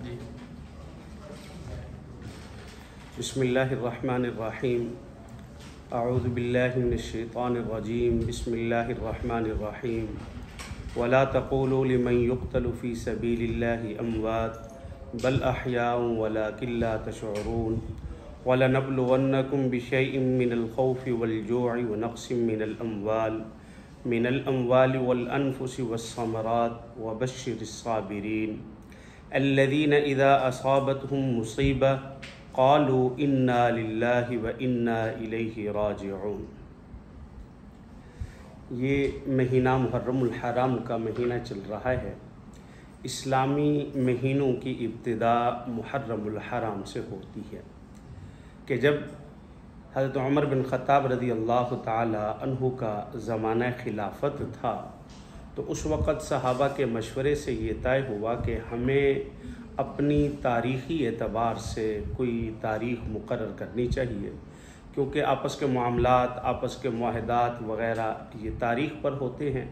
जी। बिस्मिल्लाहिर्रहमानिर्रहीम। अऊज़ु बिल्लाहि मिनश्शैतानिर्रजीम। बिस्मिल्लाहिर्रहमानिर्रहीम। वला तक़ूलू लिमन युक़्तलु फ़ी सबीलिल्लाहि अमवात बल अहयाउन वलाकिन ला तशऊरून। वलनब्लुवन्नकुम बिशैइन मिनल खौफ़ि वल जू'i व नक़्सिम मिनल अम्वालि वल अनफुसि वस्समरात व बश्शिरिस साबिरीन अल्लज़ीना इज़ा असाबतहुम मुसीबह क़ालू इन्ना लिल्लाहि व इन्ना इलैहि राजिऊन। ये महीना मुहर्रमुल हराम का महीना चल रहा है। इस्लामी महीनों की इब्तिदा मुहर्रमुल हराम से होती है कि जब हज़रत उमर बिन ख़त्ताब रज़ी अल्लाह ताला अन्हु का ज़माना खिलाफत था तो उस वक़्त सहाबा के मशवरे से ये तय हुआ कि हमें अपनी तारीख़ी एतबार से कोई तारीख़ मुकर्रर करनी चाहिए, क्योंकि आपस के मामलात, आपस के मुआहदात वग़ैरह ये तारीख़ पर होते हैं।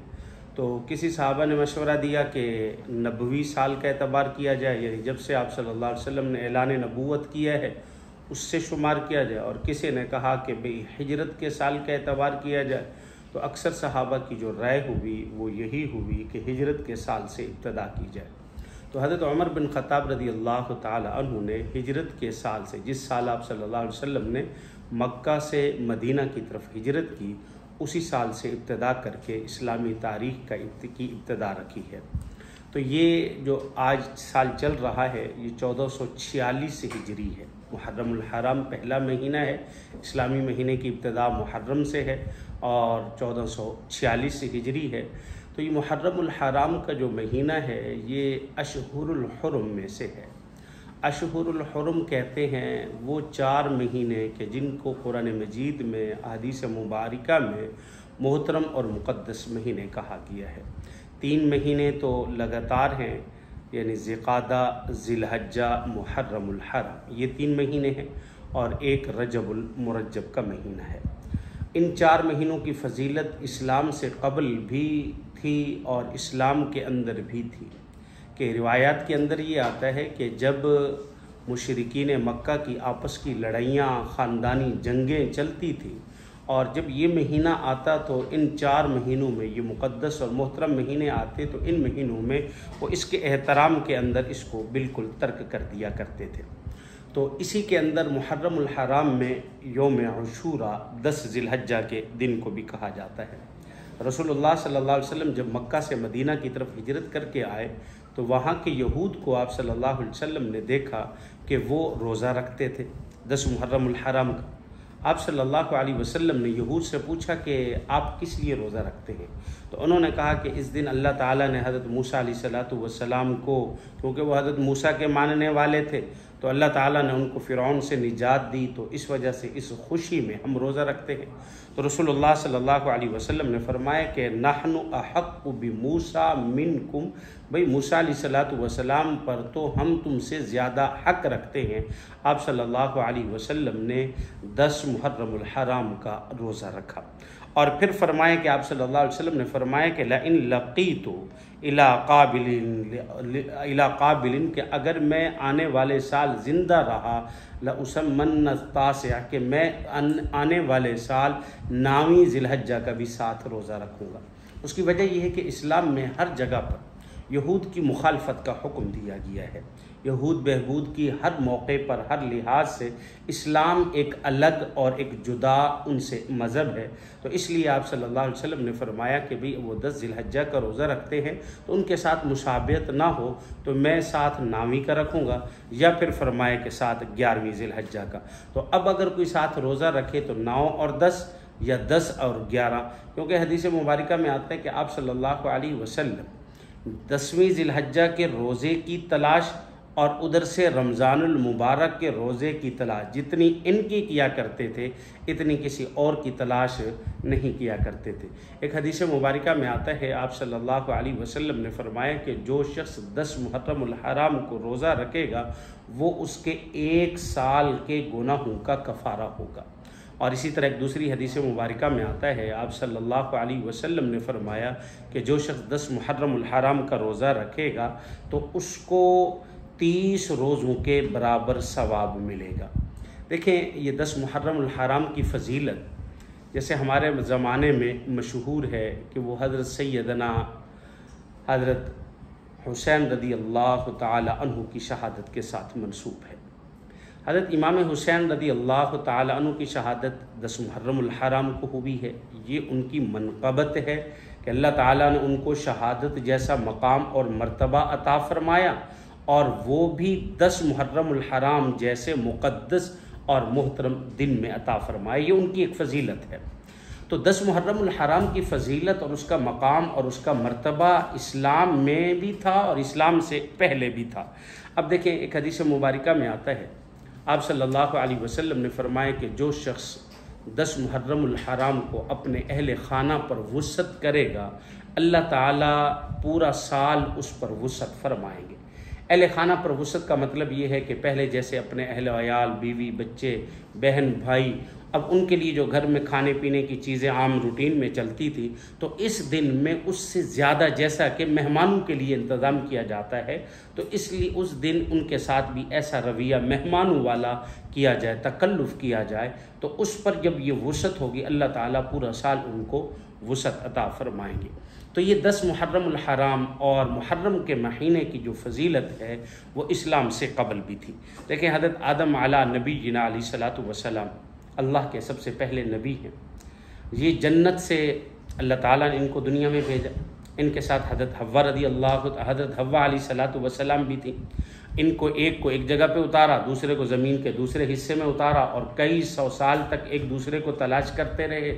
तो किसी सहाबा ने मशवरा दिया कि नबवी साल का एतबार किया जाए, यानी जब से आप सल्लल्लाहु अलैहि वसल्लम ने ऐलान नबूवत किया है उससे शुमार किया जाए, और किसी ने कहा कि भाई हिजरत के साल का एतबार किया जाए। तो अक्सर सहाबा की जो राय हुई वो यही हुई कि हिजरत के साल से इब्तदा की जाए। तो हज़रत उमर बिन ख़त्ताब रज़ी अल्लाह ताला अन्हु ने हिजरत के साल से, जिस साल आप सल्लल्लाहु अलैहि वसल्लम ने मक्का से मदीना की तरफ हिजरत की, उसी साल से इब्तदा करके इस्लामी तारीख़ की इब्तदा रखी है। तो ये जो आज साल चल रहा है ये 1446 हिजरी है। मुहर्रमुल हराम पहला महीना है, इस्लामी महीने की इब्तदा मुहर्रम से है और 1446 हिजरी है। तो ये मुहर्रमुल हराम का जो महीना है ये अशहुरुल हुरुम में से है। अशहुरुल हुरुम कहते हैं वो 4 महीने के जिनको कुरान मजीद में अहादीस मुबारका में मोहतरम और मुक़द्दस महीने कहा गया है। 3 महीने तो लगातार हैं, यानी ज़िक़ादा, ज़िलहज्जा, मुहर्रमुल हराम, ये 3 महीने हैं, और एक रजबुल मुरज्जब का महीना है। इन 4 महीनों की फ़जीलत इस्लाम से क़ब्ल भी थी और इस्लाम के अंदर भी थी। कि रिवायात के अंदर ये आता है कि जब मुशरिकीन मक्का की आपस की लड़ाइयाँ, ख़ानदानी जंगें चलती थी, और जब ये महीना आता तो इन 4 महीनों में, ये मुक़द्दस और मोहतरम महीने आते तो इन महीनों में वो इसके एहतराम के अंदर इसको बिल्कुल तर्क कर दिया करते थे। तो इसी के अंदर मुहर्रमुल हराम में यौम आशूरा 10 ज़िलहज्जा के दिन को भी कहा जाता है। रसूलुल्लाह सल्लल्लाहु अलैहि वसल्लम जब मक्का से मदीना की तरफ हिजरत करके आए तो वहाँ के यहूद को आप सल्लल्लाहु अलैहि वसल्लम ने देखा कि वो रोज़ा रखते थे 10 मुहर्रमुल हराम का। आप सल्लल्लाहु अलैहि वसल्लम ने यहूद से पूछा कि आप किस लिए रोज़ा रखते हैं? तो उन्होंने कहा कि इस दिन अल्लाह ताला ने हज़रत मूसा अलैहिस्सलातु वस्सलाम को, क्योंकि वो हज़रत मूसा के मानने वाले थे, तो अल्लाह ताला ने उनको फ़िरौन से निजात दी, तो इस वजह से इस खुशी में हम रोज़ा रखते हैं। तो रसूलुल्लाह सल्लल्लाहु अलैहि वसल्लम ने फरमाया कि नहनु अहक्कु बि मूसा मिनकुम, भाई मूसा अलैहिस्सलातु वस्सलाम पर तो हम तुमसे ज़्यादा हक़ रखते हैं। आप सल्लल्लाहु अलैहि वसल्लम ने 10 मुहर्रमुल हराम का रोज़ा रखा, और फिर फरमाया कि आप सल्लल्लाहु अलैहि वसल्लम ने फरमाया कि लइन लक़ीतु इला काबिलिन, कि अगर मैं आने वाले साल ज़िंदा रहा लउसम्मन तासिया, कि मैं आने वाले साल 9वीं ज़िलहज्जा का भी साथ रोज़ा रखूँगा। उसकी वजह यह है कि इस्लाम में हर जगह पर यहूद की मुखालफत का हुक्म दिया गया है। यहूद बहबूद की हर मौके पर, हर लिहाज से इस्लाम एक अलग और एक जुदा उनसे मज़हब है। तो इसलिए आप सल्लल्लाहु अलैहि वसल्लम ने फरमाया कि भाई वो 10 ज़िलहज्जा का रोज़ा रखते हैं तो उनके साथ मुशाबियत ना हो तो मैं साथ 9वीं का रखूँगा, या फिर फरमाया कि साथ 11वीं ज़िलहज्जा का। तो अब अगर कोई साथ रोज़ा रखे तो 9 और 10 या 10 और 11, क्योंकि हदीस मुबारका में आता है कि आप सल्लल्लाहु अलैहि वसल्लम 10वीं ज़िलहज्जा के रोज़े की तलाश और उधर से रमज़ानुल मुबारक के रोज़े की तलाश जितनी इनकी किया करते थे इतनी किसी और की तलाश नहीं किया करते थे। एक हदीस मुबारका में आता है आप सल्लल्लाहु अलैहि वसल्लम ने फरमाया कि जो शख्स 10 मुहर्रमुल हराम को रोज़ा रखेगा वो उसके 1 साल के गुनाहों का कफ़ारा होगा। और इसी तरह एक दूसरी हदीस मुबारका में आता है आप सल्लल्लाहु अलैहि वसल्लम ने फरमाया कि जो शख्स 10 मुहर्रमुल हराम का रोज़ा रखेगा तो उसको 30 रोज़ों के बराबर सवाब मिलेगा। देखें, ये 10 मुहर्रम हराम की फ़जीलत जैसे हमारे ज़माने में मशहूर है कि वो हज़रत सैयदना हज़रत हुसैन रदी अल्लाह ताला अन्हु की शहादत के साथ मनसूब है। हज़रत इमाम हुसैन रदी अल्लाह ताला अन्हु की शहादत 10 मुहर्रम हराम को हुई है। ये उनकी मनक़बत है कि अल्लाह ताला ने उनको शहादत जैसा मकाम और मर्तबा अता फ़रमाया, और वो भी 10 मुहर्रम हराम जैसे मुक़द्दस और मोहतरम दिन में अता फ़रमाया। ये उनकी एक फ़जीलत है। तो 10 मुहर्रम हराम की फ़जीलत और उसका मकाम और उसका मर्तबा इस्लाम में भी था और इस्लाम से पहले भी था। अब देखें, एक हदीस मुबारका में आता है, आप सल्लल्लाहु अलैहि वसल्लम ने फरमाया कि जो शख्स 10 मुहर्रम हराम को अपने अहले खाना पर वुसअत करेगा, अल्लाह ताला पूरा साल उस पर वुसअत फरमाएंगे। अहले खाना पर वुसअत का मतलब ये है कि पहले जैसे अपने अहले अयाल, बीवी, बच्चे, बहन, भाई, अब उनके लिए जो घर में खाने पीने की चीज़ें आम रूटीन में चलती थी, तो इस दिन में उससे ज़्यादा जैसा कि मेहमानों के लिए इंतज़ाम किया जाता है, तो इसलिए उस दिन उनके साथ भी ऐसा रवैया मेहमानों वाला किया जाए, तकल्लुफ़ किया जाए। तो उस पर जब ये वुसअत होगी, अल्लाह ताला पूरा साल उनको वुसअत अता फ़रमाएंगे। तो ये 10 मुहर्रम हराम और मुहर्रम के महीने की जो फजीलत है वो इस्लाम से कबल भी थी। देखें, हज़रत आदम अला नबी जिना अलैहिस्सलातु वस्सलाम अल्लाह के सबसे पहले नबी हैं। ये जन्नत से अल्लाह ताला ने इनको दुनिया में भेजा। इनके साथ हज़रत हव्वा हज़रत हव्वा अलैहिस्सलातु वस्सलाम भी थी। इनको एक को एक जगह पे उतारा, दूसरे को ज़मीन के दूसरे हिस्से में उतारा, और कई 100 साल तक एक दूसरे को तलाश करते रहे।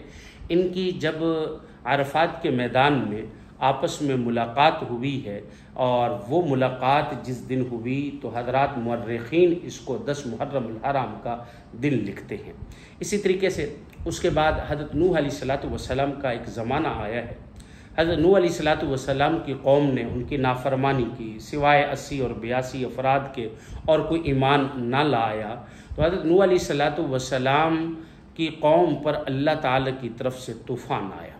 इनकी जब अरफात के मैदान में आपस में मुलाकात हुई है, और वो मुलाकात जिस दिन हुई तो हज़रात मुअर्रिख़ीन इसको 10 मुहर्रम हराम का दिन लिखते हैं। इसी तरीके से उसके बाद हज़रत नूह अलैहिस्सलातु वस्सलाम का एक ज़माना आया है। हज़रत नूह अलैहिस्सलातु वस्सलाम की कौम ने उनकी नाफरमानी की, सिवाय 80 और 82 अफराद के और कोई ईमान ना लाया। तो हज़रत नूह अलैहिस्सलातु वस्सलाम की कौम पर अल्लाह ताला की तरफ से तूफ़ान आया,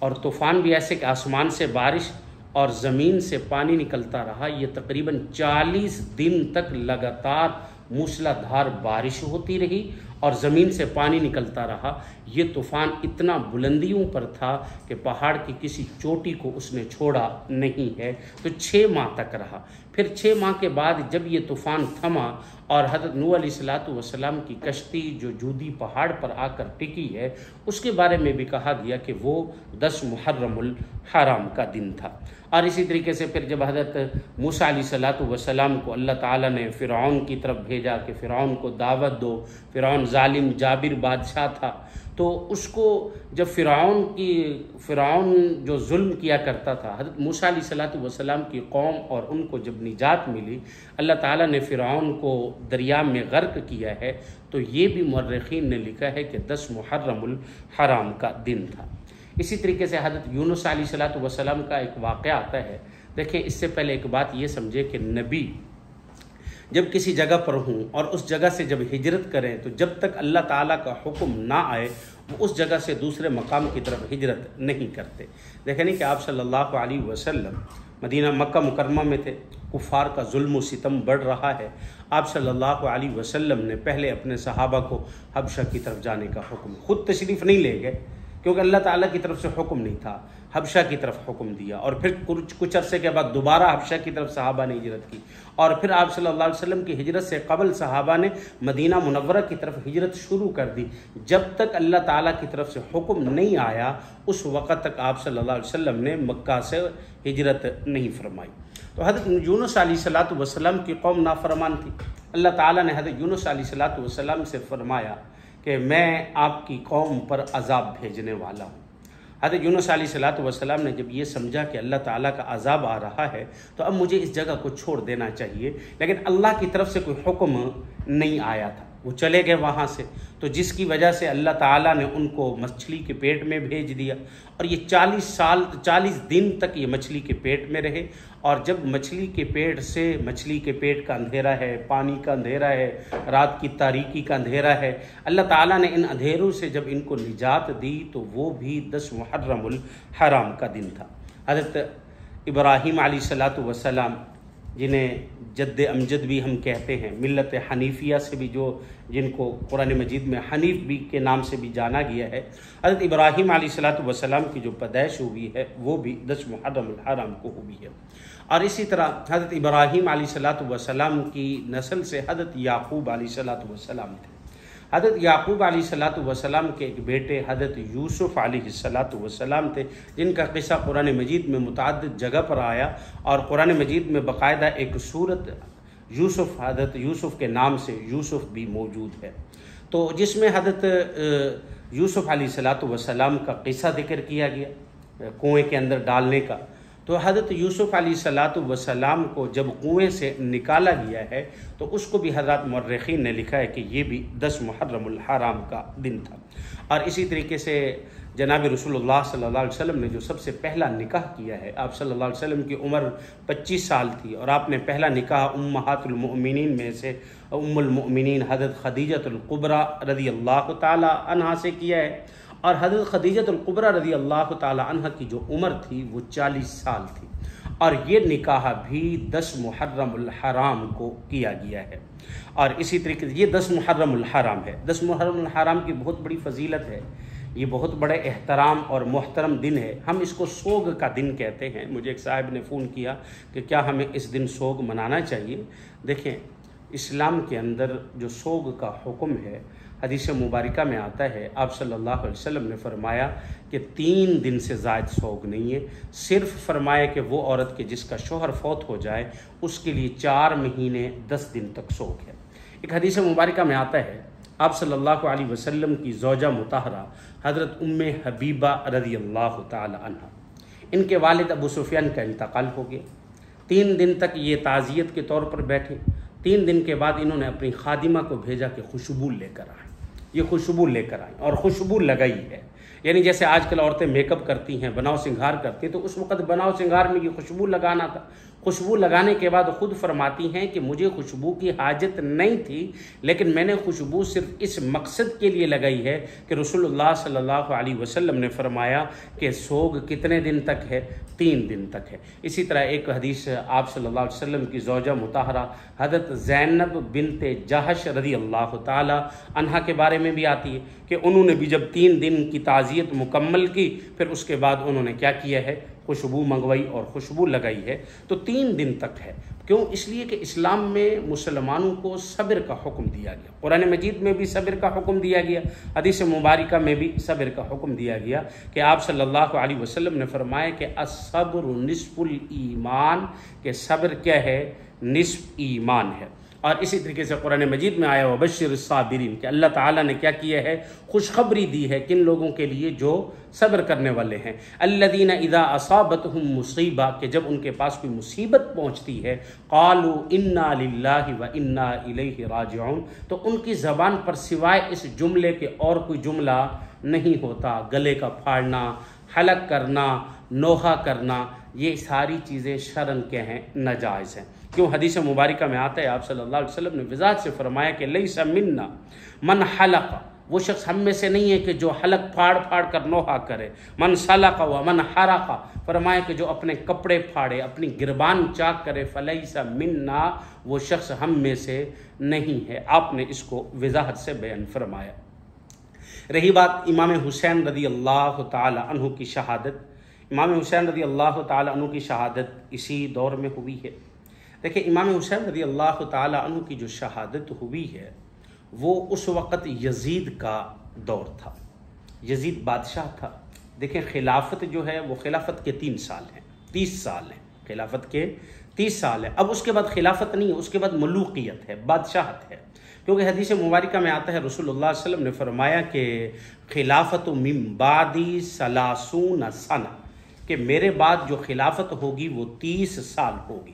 और तूफ़ान भी ऐसे कि आसमान से बारिश और ज़मीन से पानी निकलता रहा। ये तकरीबन 40 दिन तक लगातार मूसलाधार बारिश होती रही और ज़मीन से पानी निकलता रहा। ये तूफ़ान इतना बुलंदियों पर था कि पहाड़ की किसी चोटी को उसने छोड़ा नहीं है। तो 6 माह तक रहा। फिर 6 माह के बाद जब ये तूफ़ान थमा और हज़रत नूह अलैहिस्सलातु वस्सलाम की कश्ती जो जूदी पहाड़ पर आकर टिकी है, उसके बारे में भी कहा गया कि वो 10 मुहर्रमुल हराम का दिन था। और इसी तरीके से फिर जब हज़रत मूसा अलैहिस्सलातु वस्सलाम को अल्लाह ताला ने फ़िरऔन की तरफ भेजा कि फ़िरऔन को दावत दो, फ़िरऔन ज़ालिम जाबिर बादशाह था, तो उसको जब फ़िरऔन जो जुल्म किया करता था, हज़रत मूसा अलैहिस्सलातु वस्सलाम की कौम और उनको जब निजात मिली, अल्लाह ताला ने फ़िरऔन को दरिया में गर्क किया है। तो ये भी मुअर्रिख़ीन ने लिखा है कि 10 मुहर्रमुल हराम का दिन था। इसी तरीके से हज़रत यूनुस अलैहिस्सलातु वस्सलाम का एक वाक़या आता है। देखिए, इससे पहले एक बात ये समझे कि नबी जब किसी जगह पर हों और उस जगह से जब हिजरत करें, तो जब तक अल्लाह ताला का हुक्म ना आए वो उस जगह से दूसरे मकाम की तरफ हिजरत नहीं करते। देखें नहीं कि आप सल्लल्लाहु अलैहि वसल्लम मदीना मक्का मुकरमा में थे, कुफ़ार का जुल्म व सितम बढ़ रहा है। आप सल्लल्लाहु अलैहि वसल्लम ने पहले अपने सहाबा को हबशा की तरफ जाने का हुक्म, खुद तशरीफ़ नहीं ले गए क्योंकि अल्लाह ताला की तरफ से हुक्म नहीं था, हबशा की तरफ हुक्म दिया। और फिर कुछ अरसे के बाद दोबारा हबशा की तरफ सहाबा ने हिजरत की, और फिर आप सल्लल्लाहु अलैहि वसल्लम की हिजरत से कबल सहाबा ने मदीना मुनव्वरा की तरफ हिजरत शुरू कर दी। जब तक अल्लाह ताला की तरफ से हुक्म नहीं आया उस वक़्त तक आप सल्लल्लाहु अलैहि वसल्लम ने मक्का से हिजरत नहीं फरमाई। तो हज़रत यूनुस अलैहिस्सलातु वस्सलाम की कौम नाफरमान थी। अल्लाह ताला ने हज़रत यूनुस अलैहिस्सलातु वस्सलाम से फरमाया कि मैं आपकी कौम पर अज़ाब भेजने वाला हूँ। हज़रत यूनुस अलैहिस्सलातु वस्सलाम ने जब ये समझा कि अल्लाह ताला का अज़ाब आ रहा है तो अब मुझे इस जगह को छोड़ देना चाहिए, लेकिन अल्लाह की तरफ से कोई हुक्म नहीं आया था। वो चले गए वहाँ से, तो जिसकी वजह से अल्लाह ताला ने उनको मछली के पेट में भेज दिया, और ये 40 दिन तक ये मछली के पेट में रहे। और जब मछली के पेट का अंधेरा है, पानी का अंधेरा है, रात की तारीकी का अंधेरा है, अल्लाह ताला ने इन अंधेरों से जब इनको निजात दी तो वो भी 10 मुहर्रमुल हराम का दिन था। हज़रत इब्राहीम अलैहिस्सलातु वस्सलाम जिन्हें जद्द अमजद भी हम कहते हैं, मिल्लत हनीफिया से भी, जो जिनको कुरान मजीद में हनीफ भी के नाम से भी जाना गया है। हज़रत इब्राहीम अलैहिस्सलातु वस्सलाम की जो पैदाइश हुई है वो भी 10 मुहर्रम अल हराम को हुई है। और इसी तरह हज़रत इब्राहीम अलैहिस्सलातु वस्सलाम की नस्ल से हज़रत याकूब अलैहिस्सलातु वस्सलाम थे। हज़रत याकूब अलैहिस्सलातु वस्सलाम के एक बेटे हज़रत यूसुफ़ अलैहिस्सलातु वस्सलाम थे, जिनका क़िस्सा कुरान मजीद में मुतअद्दिद जगह पर आया और कुरान मजीद में बाकायदा एक सूरत यूसुफ़, हज़रत यूसुफ़ के नाम से यूसुफ़ भी मौजूद है, तो जिसमें हज़रत यूसुफ़ अलैहिस्सलातु वस्सलाम का क़िस्सा ज़िक्र किया गया कुएँ के अंदर डालने का। तो हज़रत यूसुफ़ अलैहिस्सलातु वस्सलाम को जब कुएँ से निकाला गया है तो उसको भी हज़रत मुर्रिख़ीन ने लिखा है कि ये भी 10 मुहर्रमुल हराम का दिन था। और इसी तरीके से जनाब रसूलुल्लाह सल्लल्लाहु अलैहि वसल्लम ने जो सबसे पहला निकाह किया है, आप सल्लल्लाहु अलैहि वसल्लम की उम्र 25 साल थी और आपने पहला निकाह उम्महातुल मोमिनीन में से उम्मुल मोमिनीन हज़रत खदीजतुल कुबरा रज़ियल्लाहु ताला अन्हा से किया है। और हज़रत खदीजतुल कुबरा रज़ियल्लाहु ताला अन्हा की जो उम्र थी वो 40 साल थी और ये निकाह भी 10 मुहर्रमुल हराम को किया गया है। और इसी तरीके से ये 10 मुहर्रमुल हराम है। 10 मुहर्रमुल हराम की बहुत बड़ी फजीलत है, ये बहुत बड़े एहतराम और मोहतरम दिन है। हम इसको सोग का दिन कहते हैं। मुझे एक साहब ने फ़ोन किया कि क्या हमें इस दिन सोग मनाना चाहिए। देखें, इस्लाम के अंदर जो सोग का हुक्म है, हदीस मुबारका में आता है, आप सल्लल्लाहु अलैहि वसल्लम ने फरमाया कि 3 दिन से ज़ायद सोग नहीं है। सिर्फ फरमाया कि वो औरत के जिसका शोहर फौत हो जाए उसके लिए 4 महीने 10 दिन तक सोग है। एक हदीस मुबारका में आता है, आप सल्लल्लाहु अलैहि वसल्लम की ज़ौजा मुताहरा हज़रत उम्मे हबीबा रज़ियल्लाहु ताला अन्हा, इनके वालिद अबू सुफियान का इंतकाल हो गया। 3 दिन तक ये ताज़ियत के तौर पर बैठे। 3 दिन के बाद इन्होंने अपनी खादिमा को भेजा कि खुशबू लेकर आए। ये खुशबू लेकर आई और खुशबू लगाई है। यानी जैसे आजकल औरतें मेकअप करती हैं, बनाव सिंगार करती हैं, तो उस वक़्त बनाव सिंगार में ये खुशबू लगाना था। खुशबू लगाने के बाद खुद फरमाती हैं कि मुझे खुशबू की हाजत नहीं थी, लेकिन मैंने खुशबू सिर्फ इस मकसद के लिए लगाई है कि रसूलुल्लाह सल्लल्लाहु अलैहि वसल्लम ने फरमाया कि सोग कितने दिन तक है? 3 दिन तक है। इसी तरह एक हदीस आप सल्लल्लाहु अलैहि वसल्लम की ज़ौजा मुताहरा हज़रत ज़ैनब बिनते जहश रज़ियल्लाहु ताला अन्हा के बारे में भी आती है कि उन्होंने भी जब 3 दिन की ताज़ियत मुकम्मल की, फिर उसके बाद उन्होंने क्या किया है? खुशबू मंगवाई और खुशबू लगाई है। तो 3 दिन तक है। क्यों? इसलिए कि इस्लाम में मुसलमानों को सब्र का हुक्म दिया गया। कुरान मजीद में भी सब्र का हुक्म दिया गया, हदीस मुबारका में भी सब्र का हुक्म दिया गया कि आप सल्लल्लाहु अलैहि वसल्लम ने फरमाया कि अस्सब्रु निस्फुल ईमान, के सब्र क्या है? निस्फ ईमान है। और इसी तरीके से कुरान मजीद में आया वबश्शिर साबिरीन कि अल्लाह ताला ने क्या किया है? खुशखबरी दी है किन लोगों के लिए? जो सब्र करने वाले हैं। अल्लदीना इज़ा असाबतहुम मुसीबा, कि जब उनके पास कोई मुसीबत पहुंचती है, क़ालू इन्ना लिल्लाहि व इन्ना इलैहि राजिऊन, तो उनकी ज़बान पर सिवाय इस जुमले के और कोई जुमला नहीं होता। गले का फाड़ना, हलक करना, नोहा करना, ये सारी चीज़ें शरन के हैं, नाजायज़ हैं। क्यों? हदीस मुबारका में आता है, आप सल्लल्लाहु अलैहि वसल्लम ने वज़ाहत से फरमाया कि लैसा मिन्ना मन हलक, वो शख्स हम में से नहीं है कि जो हलक फाड़ फाड़ कर नोहा करे। मन सलक व मन हरका, फरमाया कि जो अपने कपड़े फाड़े, अपनी गिरबान चाक करे, फलैसा मिन्ना, वो शख्स हम में से नहीं है। आपने इसको वज़ाहत से बयान फरमाया। रही बात इमाम हुसैन रज़ियल्लाहु ताला अन्हु की शहादत, इमाम हुसैन रज़ियल्लाहु ताला अन्हु की शहादत इसी दौर में हुई है। देखिए, इमाम हुसैन रज़ियल्लाहु ताला अन्हु की जो शहादत हुई है वो उस वक़्त यजीद का दौर था। यजीद बादशाह था। देखें, खिलाफत जो है वो खिलाफत के 3 साल हैं, 30 साल हैं, खिलाफत के 30 साल हैं। अब उसके बाद खिलाफत नहीं है, उसके बाद मलूकियत है, बादशाहत है। क्योंकि हदीस मुबारका में आता है, रसूलुल्लाह सल्लल्लाहु अलैहि वसल्लम ने फरमाया कि खिलाफत मिन बादी सलासून सना, कि मेरे बाद जो खिलाफत होगी वो 30 साल होगी।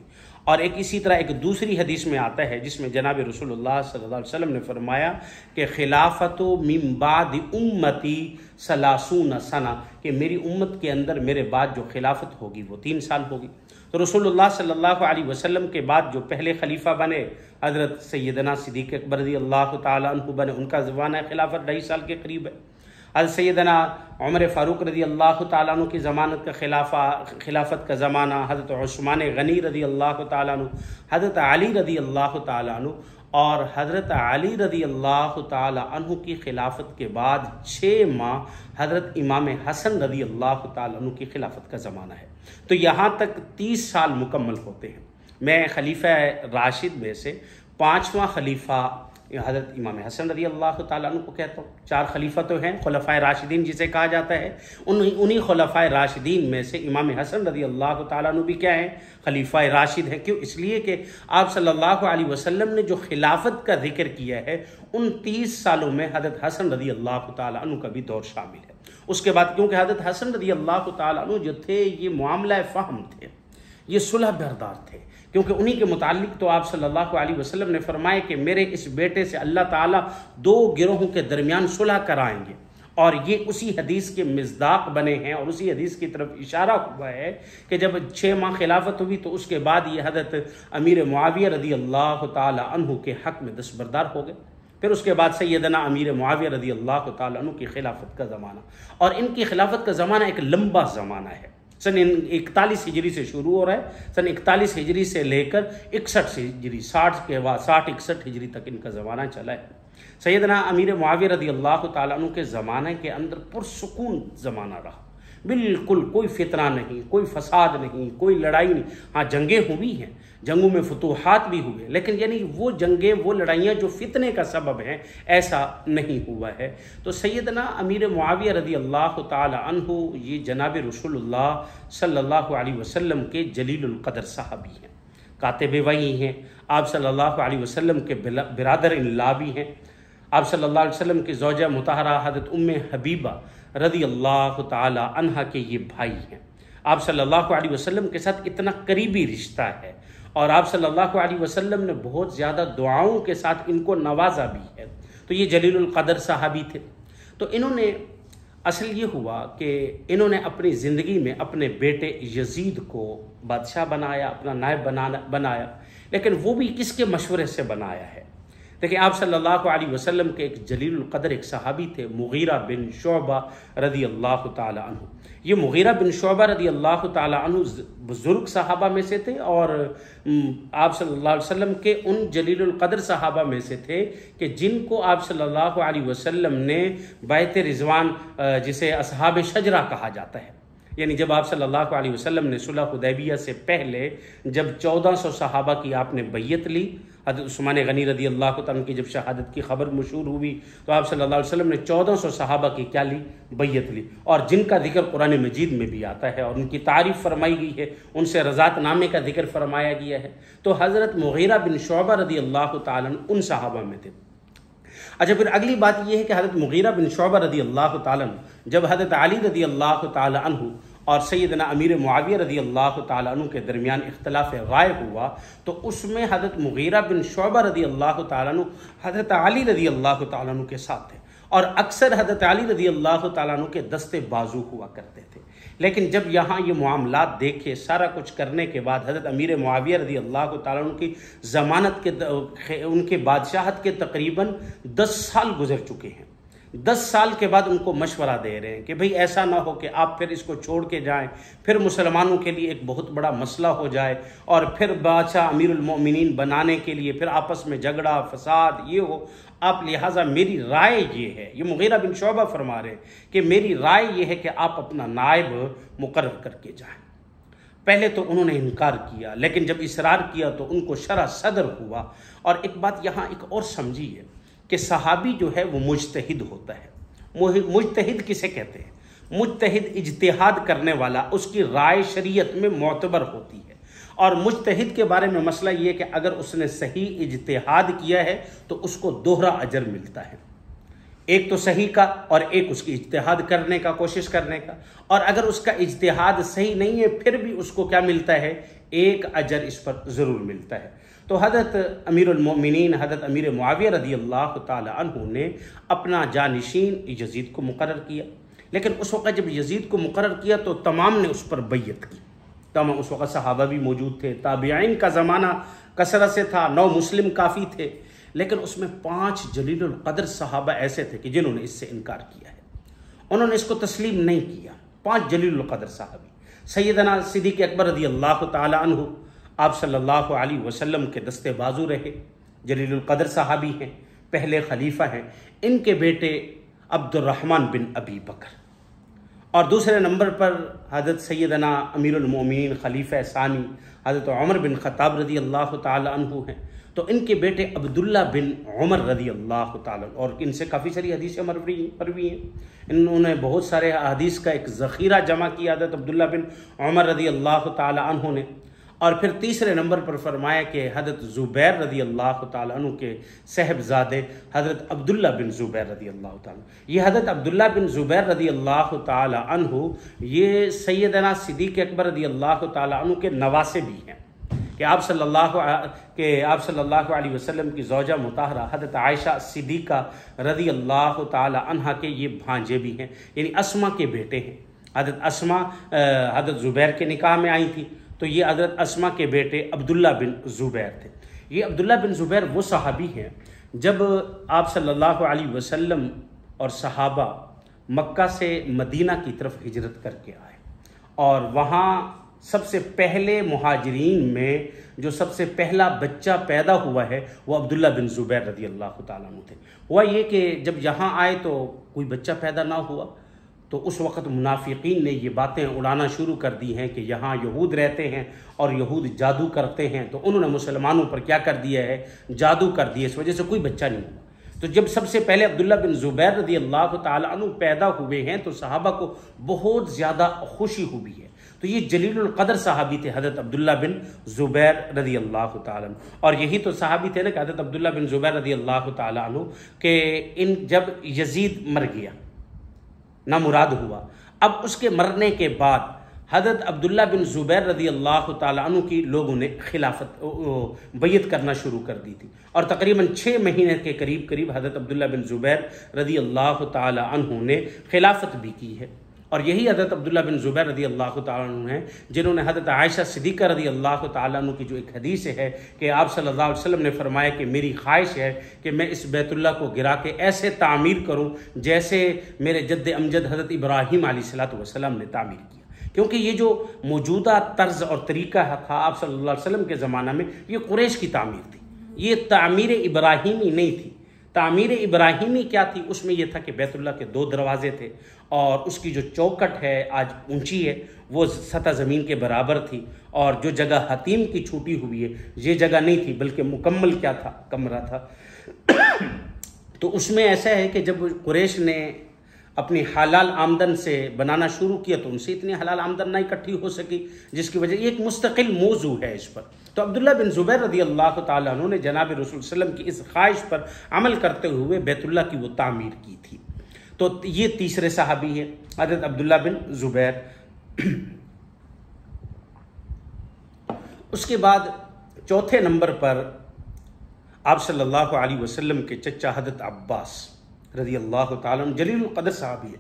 और एक इसी तरह एक दूसरी हदीस में आता है जिसमें जनाब रसूलुल्लाह सल्लल्लाहु अलैहि वसल्लम ने फरमाया कि खिलाफत मिन बाद उम्मती सलासून सना, कि मेरी उम्मत के अंदर मेरे बाद जो खिलाफत होगी वो 3 साल होगी। तो रसूलुल्लाह सल्लल्लाहु अलैहि वसल्लम के बाद जो पहले खलीफा बने हज़रत सैयदना सिद्दीक़ अकबर रज़ियल्लाहु ताला अन्हु बने, उनका ज़माना खिलाफत 2.5 साल के करीब है। हज़रत सैयदना उमर फ़ारूक रज़ी अल्लाह ताला अन्हु की ज़मानत का खिलाफत का ज़माना, हज़रत उस्मान गनी रज़ी अल्लाह ताला अन्हु, हज़रत अली रज़ी अल्लाह ताला अन्हु और हज़रत अली रज़ी अल्लाह ताला अन्हु की खिलाफत के बाद 6 माह हज़रत इमाम हसन रज़ी अल्लाह ताला अन्हु की खिलाफत का ज़माना है। तो यहाँ तक 30 साल मुकम्मल होते हैं। मैं खलीफा राशिद में से 5वां खलीफा हज़रत इमाम हसन रज़ी अल्लाह ताला अन्हु को कहता हूँ। 4 खलीफा तो हैं, खुलफ़ाए राशिदीन जिसे कहा जाता है। उन्हीं खुलफ़ाए राशिदीन में से इमाम हसन रज़ी अल्लाह ताला अन्हु भी क्या हैं, खलीफा राशिद हैं। क्यों? इसलिए कि आप सल्लल्लाहु अलैहि वसल्लम ने जो खिलाफत का जिक्र किया है उन 30 सालों में हज़रत हसन रज़ी अल्लाह ताला अन्हु का भी दौर शामिल है। उसके बाद क्योंकि हज़रत हसन रज़ी अल्लाह ताला अन्हु जो थे ये मामला फ़हम थे, ये सुलह बरदार थे, क्योंकि उन्हीं के मुतालिक तो आप सल्लल्लाहु अलैहि वसल्लम ने फरमाया कि मेरे इस बेटे से अल्लाह ताला 2 गिरोहों के दरमियान सुलह कराएंगे। और ये उसी हदीस के मिज़दाक़ बने हैं और उसी हदीस की तरफ इशारा हुआ है कि जब 6 माह खिलाफत हुई तो उसके बाद ये हज़रत अमीर मुआविया रज़ी अल्लाह ताला अन्हु के हक़ में दस्तबरदार हो गए। फिर उसके बाद सैयदना अमीर मुआविया रज़ी अल्लाह ताला अन्हु की खिलाफत का ज़माना, और इनकी खिलाफत का ज़माना एक लंबा ज़माना है। सन 41 हिजरी से शुरू हो रहा है, सन 41 हिजरी से लेकर 61 हिजरी 60 के बाद 60-61 हिजरी तक इनका ज़माना चला है। सैयदना अमीर मुआविया रज़ी अल्लाह ताला अन्हु के ज़माने के अंदर पुरसुकून ज़माना रहा, बिल्कुल कोई फितना नहीं, कोई फसाद नहीं, कोई लड़ाई नहीं। हाँ, जंगें हुई हैं, जंगों में फतूहात भी हुए, लेकिन यानी वो जंगें, वो लड़ाइयाँ जो फितने का सबब हैं, ऐसा नहीं हुआ है। तो सैयदना अमीर मुआविया रज़ी अल्लाह ताला अन्हु ये जनाब रसूलुल्लाह सल्लल्लाहु अलैहि वसल्लम के जलीलुल क़द्र सहाबी हैं, कातिब वही हैं, आप सल्लल्लाहु अलैहि वसल्लम के बिरादर इल्ला भी हैं। आप सल्लल्लाहु अलैहि वसल्लम की ज़ौजा मुतहरा हज़रत उम्मे हबीबा रज़ी अल्लाह ताला अन्हा के ये भाई हैं। आप सल्लल्लाहु अलैहि वसल्लम के साथ इतना करीबी रिश्ता है और आप सल्लल्लाहु अलैहि वसल्लम ने बहुत ज़्यादा दुआओं के साथ इनको नवाजा भी है। तो ये जलीलुल क़द्र सहाबी थे। तो इन्होंने असल ये हुआ कि इन्होंने अपनी ज़िंदगी में अपने बेटे यजीद को बादशाह बनाया, अपना नायब बनाया, लेकिन वो भी किसके मशवरे से बनाया है? देखिए, आप सल्लल्लाहु अलैहि वसल्लम के एक जलीलुल क़द्र एक सहाबी थे, मुगीरा बिन शुअबा रज़ी अल्लाह ताला अन्हु। ये मुगीरा बिन शुअबा रज़ी अल्लाह ताला अन्हु बुज़ुर्ग सहाबा में से थे और आप सल्लल्लाहु अलैहि वसल्लम के उन जलीलुल क़द्र सहाबा में से थे कि जिनको आप सल्लल्लाहु अलैहि वसल्लम ने बैत रिज़वान, जिसे असहाब शजरा कहा जाता है, यानी जब आप सल्लल्लाहु अलैहि वसल्लम ने सुलह हुदैबिया से पहले जब 1400 सहाबा की आपने बैयत ली, हज़रत उस्मान गनी रज़ी अल्लाह ताला अन्हु की जब शहादत की खबर मशहूर हुई तो आप सल्लल्लाहु अलैहि वसल्लम ने 1400 सहाबा की क्या ली? बैयत ली। और जिनका जिक्र कुरान मजीद में भी आता है और उनकी तारीफ़ फरमाई गई है, उनसे रज़ात नामे का जिक्र फरमाया गया है। तो हज़रत मुगीरा बिन शुअबा रज़ी अल्लाह ताला अन्हु उन सहाबा में थे। अच्छा, फिर अगली बात यह है कि हज़रत मुगीरा बिन शुअबा रज़ी अल्लाह ताला अन्हु जब हज़रत अली रज़ी अल्लाह ताला अन्हु और सैयदना अमीर मुआविया रज़ी अल्लाह ताला अन्हु के दरमियान इख्तिलाफ राय हुआ तो उसमें हज़रत मुगीरा बिन शुअबा रज़ी अल्लाह ताला अन्हु हज़रत अली रज़ी अल्लाह ताला अन्हु के साथ थे और अक्सर हज़रत अली रज़ी अल्लाह ताला अन्हु के दस्ते बाजू हुआ करते थे। लेकिन जब यहाँ ये मामलात देखे, सारा कुछ करने के बाद हज़रत अमीर मुआविया रज़ी अल्लाह ताला अन्हु की ज़मानत के, उनके बादशाहत के तकरीबन 10 साल गुजर चुके हैं। 10 साल के बाद उनको मशवरा दे रहे हैं कि भाई ऐसा ना हो कि आप फिर इसको छोड़ के जाएं, फिर मुसलमानों के लिए एक बहुत बड़ा मसला हो जाए और फिर बादशाह अमीरुल मोमिनीन बनाने के लिए फिर आपस में झगड़ा फसाद ये हो। आप लिहाजा मेरी राय ये है, ये मुगीरा बिन शुअबा फरमा रहे हैं कि मेरी राय ये है कि आप अपना नायब मुकर्रर करके जाएं। पहले तो उन्होंने इनकार किया, लेकिन जब इसरार किया तो उनको शरा सदर हुआ। और एक बात यहाँ एक और समझिए कि सहाबी जो है वो मुज्तहिद होता है। मुज्तहिद किसे कहते हैं? मुज्तहिद इज्तिहाद करने वाला, उसकी राय शरीयत में मोतबर होती है। और मुज्तहिद के बारे में मसला ये है कि अगर उसने सही इज्तिहाद किया है तो उसको दोहरा अजर मिलता है, एक तो सही का और एक उसकी इज्तिहाद करने का, कोशिश करने का। और अगर उसका इज्तिहाद सही नहीं है फिर भी उसको क्या मिलता है? एक अजर इस पर ज़रूर मिलता है। तो हज़रत अमीरुल मोमिनीन हज़रत अमीर मुआविया रज़ी अल्लाह ताला अन्हु ने अपना जानिशीन यजीद को मुकर्रर किया। लेकिन उस वक़्त जब यजीद को मुकर्रर किया तो तमाम ने उस पर बैयत की। तमाम, उस वक़्त सहाबा भी मौजूद थे, ताबिईन का ज़माना कसरत से था, 9 मुस्लिम काफ़ी थे, लेकिन उसमें 5 जलीलुल क़द्र सहाबा ऐसे थे कि जिन्होंने इससे इनकार किया है। उन्होंने इसको तस्लीम नहीं किया। 5 जलीलुल क़द्र सहाबी, सैयदना सिद्दीक़ अकबर रज़ी अल्लाह ताला अन्हु आप सल्लल्लाहु अलैहि वसल्लम के दस्ते बाजू रहे, जलीलुल क़द्र सहाबी हैं, पहले खलीफा हैं। इनके बेटे अब्दुर्रहमान बिन अबी बकर, और दूसरे नंबर पर हज़रत सैयदना अमीरुल मोमिनीन खलीफा सानी हज़रत उमर बिन ख़त्ताब रज़ी अल्लाह ताला अन्हु हैं। तो इनके बेटे अब्दुल्ला बिन उमर रज़ी अल्लाह ताला, और इनसे काफ़ी सारी हदीसें मरवी हैं। इन्होंने बहुत सारे हदीस का एक ज़ख़ीरा जमा किया हज़रत अब्दुल्ला बिन उमर रज़ी अल्लाह ताला अन्हु ने। और फिर तीसरे नंबर पर फरमाया कि हज़रत ज़ुबैर रज़ी अल्लाह ताला अन्हु के साहबजादे हज़रत अब्दुल्ला बिन ज़ुबैर रज़ी अल्लाह ताला, ये हज़रत अब्दुल्ला बिन ज़ुबैर रज़ी अल्लाह ताला अन्हु ये सैयदना सिद्दीक़ अकबर रज़ी अल्लाह ताला अन्हु के नवासे भी हैं कि आप सल्लल्लाहु अलैहि वसल्लम की ज़ौजा मुताहरा हज़रत आयशा सिद्दीक़ा रज़ी अल्लाह ताला अन्हा के ये भांजे भी हैं, यानी अस्मा के बेटे हैं। हज़रत अस्मा हज़रत ज़ुबैर के निकाह में आई थी, तो ये हज़रत अस्मा के बेटे अब्दुल्ला बिन ज़ुबैर थे। ये अब्दुल्ला बिन ज़ुबैर वो सहाबी हैं जब आप सल्लल्लाहु अलैहि वसल्लम और सहाबा मक्का से मदीना की तरफ हिजरत करके आए, और वहाँ सबसे पहले मुहाजिरीन में जो सबसे पहला बच्चा पैदा हुआ है वो अब्दुल्ला बिन ज़ुबैर रज़ी अल्लाह ताला अन्हु थे। हुआ ये कि जब यहाँ आए तो कोई बच्चा पैदा ना हुआ, तो उस वक़्त मुनाफिकीन ने ये बातें उड़ाना शुरू कर दी हैं कि यहाँ यहूद रहते हैं और यहूद जादू करते हैं, तो उन्होंने मुसलमानों पर क्या कर दिया है, जादू कर दिया, इस वजह से कोई बच्चा नहीं हुआ। तो जब सबसे पहले अब्दुल्ला बिन ज़ुबैर रज़ी अल्लाह ताला अन्हु पैदा हुए हैं तो सहाबा को बहुत ज़्यादा खुशी हुई है। तो ये जलीलुल क़द्र सहाबी थे हज़रत अब्दुल्ला बिन ज़ुबैर रज़ी अल्लाह ताला अन्हु, और यही तो सहाबी थे ना कि हज़रत अब्दुल्ला बिन ज़ुबैर रज़ी अल्लाह ताला अन्हु के इन जब यजीद मर गया ना मुराद हुआ, अब उसके मरने के बाद हज़रत अब्दुल्ला बिन ज़ुबैर रज़ी अल्लाह ताला अन्हु की लोगों ने खिलाफत बैयत करना शुरू कर दी थी, और तकरीबन 6 महीने के करीब करीब हज़रत अब्दुल्ला बिन ज़ुबैर रज़ी अल्लाह ताला अन्हु ने खिलाफत भी की है। और यही हज़रत अब्दुल्ला बिन ज़ुबैर रज़ी अल्लाह ताला अन्हु हैं जिन्होंने हज़रत आयशा सिद्दीक़ा रज़ी अल्लाह ताला अन्हु की जो एक हदीस है कि आप सल्लल्लाहु अलैहि वसल्लम ने फरमाया कि मेरी ख्वाहिश है कि मैं इस बैतुल्लाह को गिरा के ऐसे तामीर करूँ जैसे मेरे जद्द अमजद हज़रत इब्राहीम अलैहिस्सलातु वस्सलाम ने तामीर किया, क्योंकि ये जो मौजूदा तर्ज और तरीका था आप सल्लल्लाहु अलैहि वसल्लम के ज़माना में ये कुरैश की तामीर थी, ये तामीर इब्राहीमी नहीं थी। तामीर इब्राहीमी क्या थी, उसमें यह था कि बैतुल्लाह के 2 दरवाजे थे और उसकी जो चौकट है आज ऊंची है वो सतह ज़मीन के बराबर थी, और जो जगह हतीम की छूटी हुई है ये जगह नहीं थी बल्कि मुकम्मल क्या था, कमरा था। तो उसमें ऐसा है कि जब कुरैश ने अपनी हलाल आमदन से बनाना शुरू किया तो उनसे इतनी हलाल आमदन ना इकट्ठी हो सकी, जिसकी वजह ये एक मुस्तकिल मौजू है इस पर। तो अब्दुल्ला बिन ज़ुबैर रज़ी अल्लाह ताला अन्हु ने जनाब रसूल सल्लल्लाहु अलैहि वसल्लम की इस ख्वाहिश पर अमल करते हुए बैतुल्लाह की वो तामीर की थी। तो ये तीसरे सहाबी हैं हज़रत अब्दुल्ला बिन ज़ुबैर। उसके बाद चौथे नंबर पर आप सल्लल्लाहु अलैहि वसल्लम के चचा हज़रत अब्बास रज़ी अल्लाह ताला अन्हु जलीलुल क़द्र सहाबी है,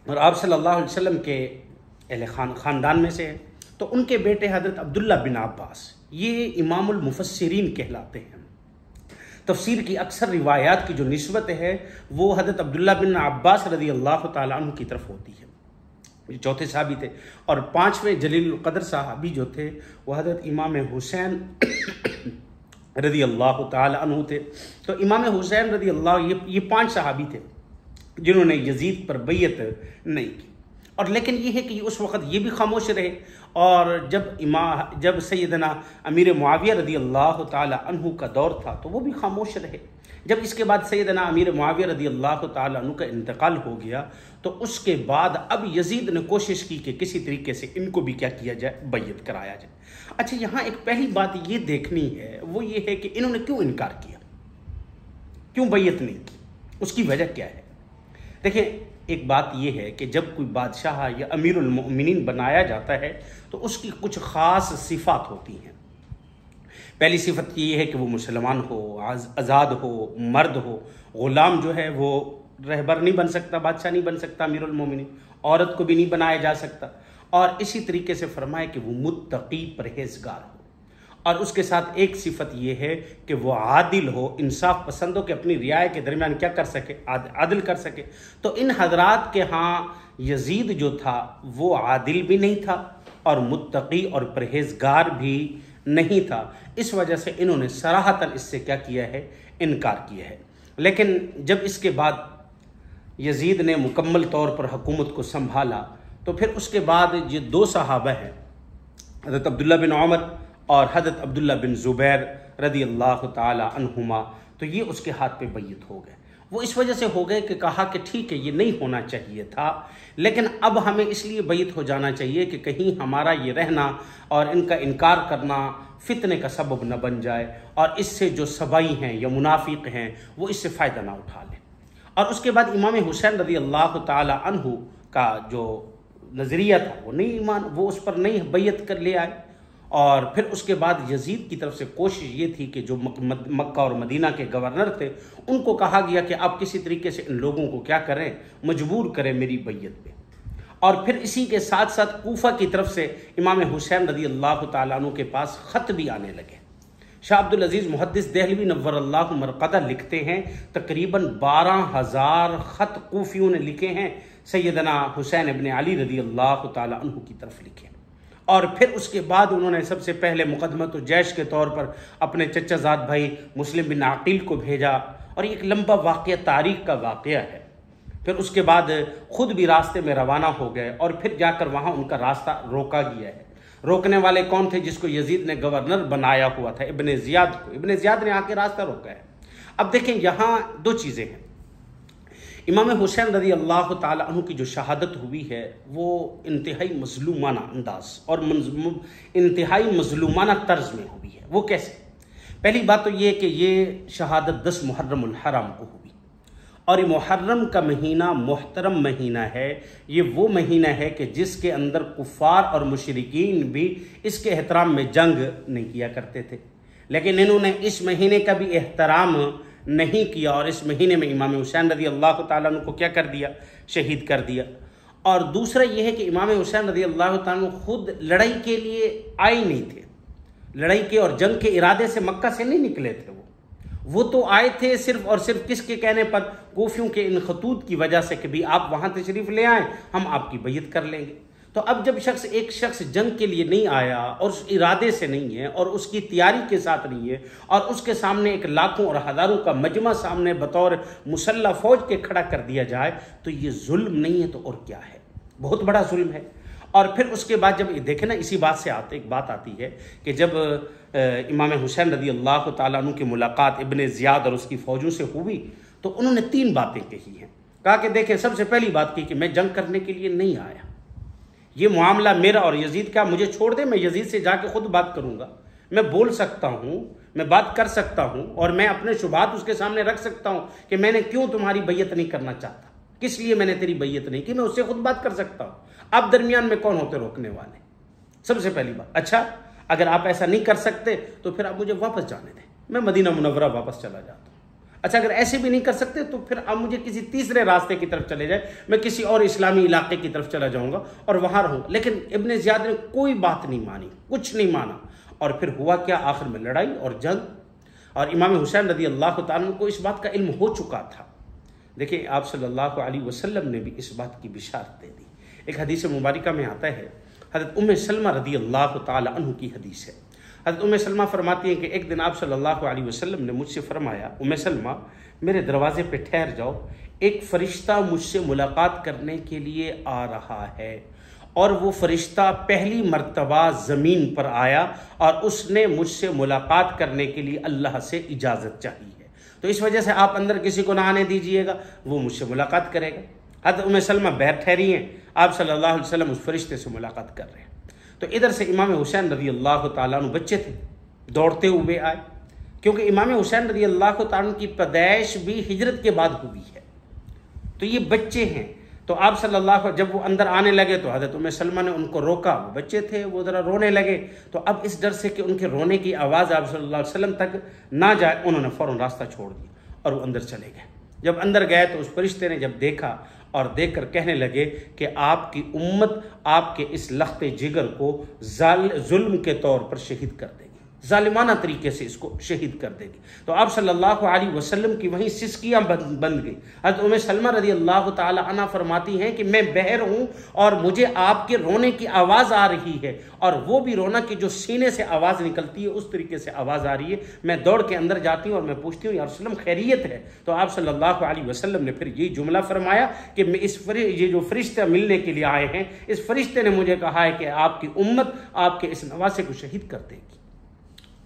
और आप सल्लल्लाहु अलैहि वसल्लम के अहले ख़ानदान में से है। तो उनके बेटे हज़रत अब्दुल्ला बिन अब्बास ये इमामुल मुफस्सिरीन कहलाते हैं। तफसीर की अक्सर रिवायात की जो निस्बत है वो हज़रत अब्दुल्ला बिन अब्बास रज़ी अल्लाह ताला अन्हु की तरफ होती है, ये चौथे सहाबी थे। और 5वें जलीलुल क़द्र सहाबी जो थे वो हज़रत इमाम हुसैन रज़ी अल्लाह ताला अन्हु थे। तो इमाम हुसैन रज़ी अल्लाह ये 5 सहाबी थे जिन्होंने यजीद पर बैयत नहीं की, और लेकिन ये है कि उस वक़्त ये भी खामोश रहे, और जब सैयदना अमीर मुआविया रज़ी अल्लाह ताला अन्हु का दौर था तो वो भी खामोश रहे। जब इसके बाद सैयदना अमीर मुआविया रज़ी अल्लाह ताला अन्हु का इंतकाल हो गया तो उसके बाद अब यजीद ने कोशिश की कि किसी तरीके से इनको भी क्या किया जाए, बैयत कराया जाए। अच्छा, यहाँ एक पहली बात ये देखनी है वो ये है कि इन्होंने क्यों इनकार किया, क्यों बैयत नहीं की, उसकी वजह क्या है। देखिए, एक बात यह है कि जब कोई बादशाह या अमीरुल मोमिनीन बनाया जाता है तो उसकी कुछ ख़ास सिफ़ात होती हैं। पहली सिफत ये है कि वो मुसलमान हो, आज़ाद हो, मर्द हो। ग़ुलाम जो है वो रहबर नहीं बन सकता, बादशाह नहीं बन सकता, अमीरुल मोमिनीन। औरत को भी नहीं बनाया जा सकता। और इसी तरीके से फरमाए कि वो मुत्तकी परहेज़गार हो। और उसके साथ एक सिफत यह है कि वो आदिल हो, इंसाफ पसंद हो, कि अपनी रियाया के दरमियान क्या कर सके, आदिल कर सके। तो इन हजरात के यहाँ यजीद जो था वो आदिल भी नहीं था और मुत्तकी और परहेजगार भी नहीं था। इस वजह से इन्होंने सराहतन इससे क्या किया है, इनकार किया है। लेकिन जब इसके बाद यजीद ने मुकम्मल तौर पर हुकूमत को संभाला तो फिर उसके बाद ये दो सहाबा हैं, हज़रत अब्दुल्ला बिन उमर और हज़रत अब्दुल्ला बिन ज़ुबैर रदी अल्लाह ताला अन्हुमा, तो ये उसके हाथ पे बैयत हो गए। वो इस वजह से हो गए कि कहा कि ठीक है ये नहीं होना चाहिए था, लेकिन अब हमें इसलिए बैयत हो जाना चाहिए कि कहीं हमारा ये रहना और इनका इनकार करना फितने का सबब न बन जाए और इससे जो सबाई हैं या मुनाफिक हैं वो इससे फ़ायदा ना उठा लें। और उसके बाद इमाम हुसैन रज़ी अल्लाह ताला अन्हु का जो नज़रिया था वो नहीं ईमान, वो उस पर नहीं बैयत कर ले आए। और फिर उसके बाद यजीद की तरफ से कोशिश ये थी कि जो मक्का और मदीना के गवर्नर थे उनको कहा गया कि आप किसी तरीके से इन लोगों को क्या करें, मजबूर करें मेरी बैयत पे। और फिर इसी के साथ साथ कूफा की तरफ से इमाम हुसैन रज़ी अल्लाह ताला अन्हु के पास ख़त भी आने लगे। शाह अब्दुल अजीज़ मुहद्दिस देहलवी नव्वरल्लाहु मरक़दा लिखते हैं तकरीबन 12,000 ख़त कूफियों ने लिखे हैं, सैयदना हुसैन इब्न अली रज़ी अल्लाह ताला अन्हु की तरफ लिखे। और फिर उसके बाद उन्होंने सबसे पहले मुक़दमतुल जैश के तौर पर अपने चचाजाद भाई मुस्लिम बिन अक़ील को भेजा और एक लंबा वाक़या तारीख़ का वाक़या है। फिर उसके बाद ख़ुद भी रास्ते में रवाना हो गए और फिर जाकर वहाँ उनका रास्ता रोका गया है। रोकने वाले कौन थे? जिसको यजीद ने गवर्नर बनाया हुआ था, इब्ने ज़ियाद को। इब्ने ज़ियाद ने आके रास्ता रोका है। अब देखें यहाँ दो चीज़ें हैं। इमाम हुसैन रज़ी अल्लाह ताला अन्हु की जो शहादत हुई है वो इंतहाई मज़लूमाना अंदाज और इंतहाई मज़लूमाना तर्ज में हुई है। वो कैसे? पहली बात तो ये कि ये शहादत 10 मुहर्रमुल हराम को हुई और ये मुहर्रम का महीना मुहतरम महीना है। ये वो महीना है कि जिसके अंदर कुफ़ार और मुशरिकीन भी इसके एहतराम में जंग नहीं किया करते थे, लेकिन इन्होंने इस महीने का भी एहतराम नहीं किया और इस महीने में इमाम हुसैन रज़ी अल्लाह ताला अन्हु को क्या कर दिया, शहीद कर दिया। और दूसरा यह है कि इमाम हुसैन रज़ी अल्लाह ताला अन्हु खुद लड़ाई के लिए आए नहीं थे, लड़ाई के और जंग के इरादे से मक्का से नहीं निकले थे। वो तो आए थे सिर्फ और सिर्फ किसके कहने पर, कूफियों के इन खतूत की वजह से कि भी आप वहाँ तशरीफ़ ले आएँ, हम आपकी बैयत कर लेंगे। तो अब जब एक शख्स जंग के लिए नहीं आया और उस इरादे से नहीं है और उसकी तैयारी के साथ नहीं है और उसके सामने एक लाखों और हज़ारों का मजमा सामने बतौर मुसल्ला फ़ौज के खड़ा कर दिया जाए तो ये जुल्म नहीं है तो और क्या है, बहुत बड़ा जुल्म है। और फिर उसके बाद जब देखें ना, इसी बात से एक बात आती है कि जब इमाम हुसैन रज़ी अल्लाह ताला अन्हु की मुलाकात इब्ने ज़ियाद और उसकी फ़ौजों से हुई तो उन्होंने 3 बातें कही हैं। कहा कि देखें, सबसे पहली बात की कि मैं जंग करने के लिए नहीं आया, ये मामला मेरा और यजीद का, मुझे छोड़ दे, मैं यजीद से जाके खुद बात करूंगा, मैं बोल सकता हूँ, मैं बात कर सकता हूँ और मैं अपने शुबात उसके सामने रख सकता हूँ कि मैंने क्यों तुम्हारी बैयत नहीं करना चाहता, किस लिए मैंने तेरी बैयत नहीं की, मैं उससे खुद बात कर सकता हूँ। अब दरमियान में कौन होते रोकने वाले? सबसे पहली बात। अच्छा, अगर आप ऐसा नहीं कर सकते तो फिर आप मुझे वापस जाने दें, मैं मदीना मुनव्वरा वापस चला जाता हूँ। अच्छा, अगर ऐसे भी नहीं कर सकते तो फिर आप मुझे किसी तीसरे रास्ते की तरफ चले जाए, मैं किसी और इस्लामी इलाके की तरफ चला जाऊंगा और वहां रहूंगा। लेकिन इब्ने ज़ियाद ने कोई बात नहीं मानी, कुछ नहीं माना। और फिर हुआ क्या, आखिर में लड़ाई और जंग। और इमाम हुसैन रज़ी अल्लाह ताला को इस बात का इल्म हो चुका था। देखिए, आप सल्लल्लाहु अलैहि वसल्लम ने भी इस बात की बिशारत दे दी। एक हदीस मुबारका में आता है, हज़रत उम्मे सलमा रज़ी अल्लाह ताला अन्हु की हदीस है। हज़रत उम्मे सलमा फरमाती हैं कि एक दिन आप सल्लल्लाहु अलैहि वसल्लम ने मुझसे फरमाया, उम्मे सलमा मेरे दरवाजे पे ठहर जाओ, एक फ़रिश्ता मुझसे मुलाकात करने के लिए आ रहा है। और वो फ़रिश्ता पहली मर्तबा ज़मीन पर आया और उसने मुझसे मुलाकात करने के लिए अल्लाह से इजाज़त चाहिए है, तो इस वजह से आप अंदर किसी को ना आने दीजिएगा, वो मुझसे मुलाकात करेगा। हज़रत उम्मे सलमा बैठ ठहरी हैं, आप सल्लल्लाहु अलैहि वसल्लम उस फरिश्ते से मुलाकात कर रहे हैं। तो इधर से इमाम हुसैन रज़ी अल्लाह ताला अन्हु बच्चे थे, दौड़ते हुए आए, क्योंकि इमाम हुसैन रज़ी अल्लाह ताला अन्हु की पैदाइश भी हिजरत के बाद हुई है, तो ये बच्चे हैं। तो आप सल्लल्लाहु, जब वो अंदर आने लगे तो हज़रत उम्मे सलमा ने उनको रोका, वो बच्चे थे, वो ज़रा रोने लगे। तो अब इस डर से कि उनके रोने की आवाज़ आप सल्लल्लाहु अलैहि वसल्लम तक ना जाए, उन्होंने फ़ौरन रास्ता छोड़ दिया और वो अंदर चले गए। जब अंदर गए तो उस फरिश्ते ने जब देखा और देखकर कहने लगे कि आपकी उम्मत आपके इस लख्ते जिगर को जुल्म के तौर पर शहीद कर देगी, जालिमाना तरीके से इसको शहीद कर देगी। तो आप सल्लल्लाहु अलैहि वसल्लम की वहीं सिसकियाँ बंद गई। हज़रत उम्मे सलमा रज़ी अल्लाह ताला अन्हा फरमाती हैं कि मैं बहर हूँ और मुझे आपके रोने की आवाज़ आ रही है, और वो भी रोना कि जो सीने से आवाज़ निकलती है उस तरीके से आवाज़ आ रही है। मैं दौड़ के अंदर जाती हूँ और मैं पूछती हूँ या रसूल अल्लाह खैरियत है? तो आप सल्लल्लाहु अलैहि वसल्लम ने फिर यही जुमला फरमाया कि मैं ये जो फरिश्ते मिलने के लिए आए हैं, इस फरिश्ते ने मुझे कहा है कि आपकी उम्मत आपके इस नवासे को शहीद कर देगी।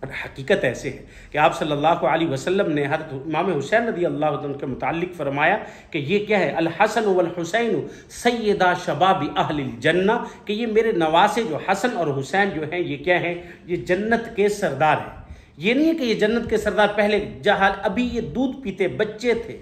और हकीकत ऐसे है कि आप सल्लल्लाहु अलैहि वसल्लम ने हज़रत इमाम हुसैन रज़ी अल्लाह अन्हु के मुताल्लिक़ फरमाया कि ये क्या है, अल हसन वल हुसैन सय्यदा शबाबी अहलिल जन्ना, कि ये मेरे नवासे जो हसन और हुसैन जो हैं ये क्या है, ये जन्नत के सरदार हैं। ये नहीं है कि ये जन्नत के सरदार पहले जहाँ अभी ये दूध पीते बच्चे थे,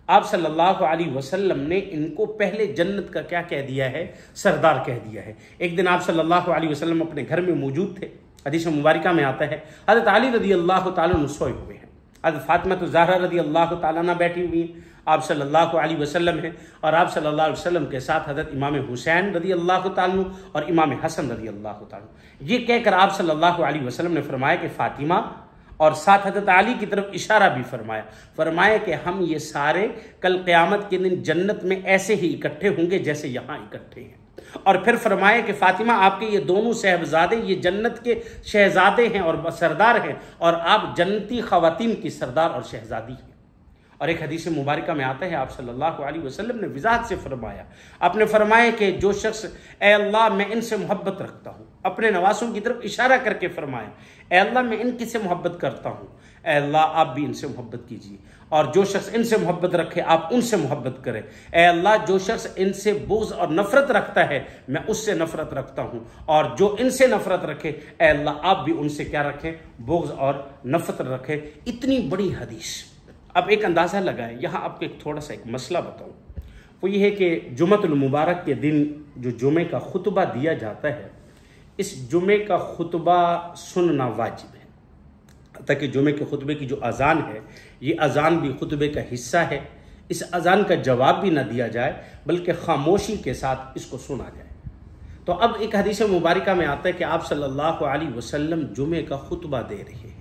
आप सल्लल्लाहु अलैहि वसल्लम ने इनको पहले जन्नत का क्या कह दिया है, सरदार कह दिया है। एक दिन आप सल्लल्लाहु अलैहि वसल्लम अपने घर में मौजूद थे। हदीस मुबारका में आता है हज़रत अली रज़ी अल्लाह ताला अन्हु सोए हुए हैं, हज़रत फातिमा तो ज़हरा रज़ी अल्लाह ताला अन्हा बैठी हुई हैं, आप सल्लल्लाहु अलैहि वसल्लम हैं, और आप सल्लल्लाहु अलैहि वसल्लम के साथ हज़रत इमाम हुसैन रज़ी अल्लाह ताला अन्हु और इमाम हसन रज़ी अल्लाह ताला अन्हु। ये कहकर आप सल्लल्लाहु अलैहि वसल्लम ने फरमाया कि फ़ातिमा, और साथ हज़रत अली की तरफ इशारा भी फरमाया कि हम ये सारे कल क़यामत के दिन जन्नत में ऐसे ही इकट्ठे होंगे जैसे यहाँ इकट्ठे हैं। और फिर फरमाया कि फ़ातिमा, आपके ये दोनों साहबजादे ये जन्नत के शहजादे हैं और सरदार हैं, और आप जन्नती ख़वातीन की सरदार और शहजादी हैं। और एक हदीस मुबारका में आता है आप सल्लल्लाहु अलैहि वसल्लम ने वज़ाहत से फरमाया, आपने फरमाया कि जो शख्स, ए अल्लाह मैं इनसे मोहब्बत रखता हूँ, अपने नवासों की तरफ इशारा करके फरमाया, ए अल्लाह मैं इनकी से मोहब्बत करता हूँ, ए अल्लाह आप भी इनसे मोहब्बत कीजिए, और जो शख्स इनसे मोहब्बत रखे आप उनसे मोहब्बत करें। ए अल्लाह जो शख्स इनसे बुग़्ज़ और नफ़रत रखता है मैं उससे नफ़रत रखता हूँ, और जो इनसे नफ़रत रखे ए अल्लाह आप भी उनसे क्या रखें, बुग़्ज़ और नफ़रत रखें। इतनी बड़ी हदीस। अब एक अंदाज़ा लगाएं, यहाँ आपको एक थोड़ा सा एक मसला बताऊँ, वो ये है कि जुमअतुल मुबारक के दिन जो जुमे का खुतबा दिया जाता है, इस जुमे का खुतबा सुनना वाजिब है, ताकि जुमे के खुतबे की जो अज़ान है ये अज़ान भी खुतबे का हिस्सा है। इस अज़ान का जवाब भी ना दिया जाए बल्कि खामोशी के साथ इसको सुना जाए। तो अब एक हदीस मुबारका में आता है कि आप सल्लल्लाहु अलैहि वसल्लम जुमे का खुतबा दे रहे हैं,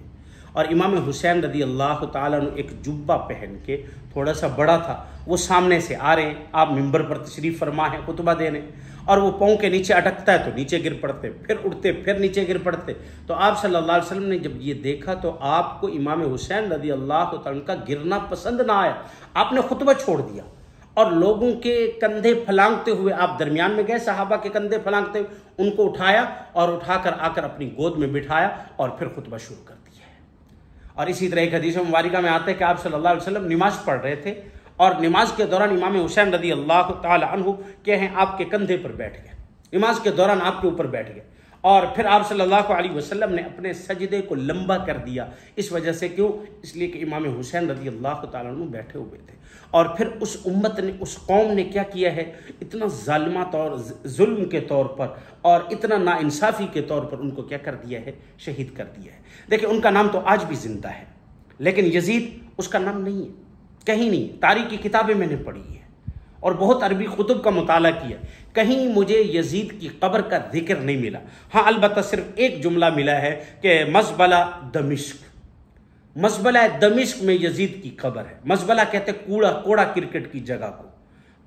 और इमाम हुसैन रज़ी अल्लाह ताला अन्हु एक जुब्बा पहन के, थोड़ा सा बड़ा था, वो सामने से आ रहे हैं, आप मिंबर पर तशरीफ़ फरमा है खुतबा देने, और वो पाँव के नीचे अटकता है तो नीचे गिर पड़ते, फिर उठते फिर नीचे गिर पड़ते। तो आप सल्लल्लाहु अलैहि वसल्लम ने जब ये देखा तो आपको इमाम हुसैन रज़ी अल्लाह ताला अन्हु का गिरना पसंद ना आया, आपने खुतबा छोड़ दिया और लोगों के कंधे फलांगते हुए आप दरमियान में गए, सहाबा के कंधे फलांगते हुए उनको उठाया और उठाकर आकर अपनी गोद में बिठाया और फिर खुतबा शुरू कर दिया है। और इसी तरह एक हदीस मुबारका में आता है कि आप सल्लल्लाहु अलैहि वसल्लम नमाज पढ़ रहे थे, और नमाज के दौरान इमाम हुसैन रज़ी अल्लाह ताला अन्हु क्या हैं आपके कंधे पर बैठ गए, नमाज के दौरान आपके ऊपर बैठ गए, और फिर आप सल्लल्लाहु अलैहि वसल्लम ने अपने सजदे को लंबा कर दिया। इस वजह से क्यों? इसलिए कि इमाम हुसैन रज़ी अल्लाह ताला अन्हु बैठे हुए थे। और फिर उस उम्मत ने, उस कौम ने क्या किया है, इतना ज़ालिमा तौर, जुल्म के तौर पर और इतना नाइंसाफ़ी के तौर पर उनको क्या कर दिया है, शहीद कर दिया है। देखिए उनका नाम तो आज भी ज़िंदा है, लेकिन यजीद उसका नाम नहीं है, कहीं नहीं। तारीख़ की किताबें मैंने पढ़ी है और बहुत अरबी खुतब का मुताला किया, कहीं मुझे यजीद की कब्र का जिक्र नहीं मिला। हाँ, अलबत्ता सिर्फ एक जुमला मिला है कि मज़बला दमिश्क, मज़बला दमिश्क में यजीद की कब्र है। मज़बला कहते कूड़ा, कोड़ा क्रिकेट की जगह को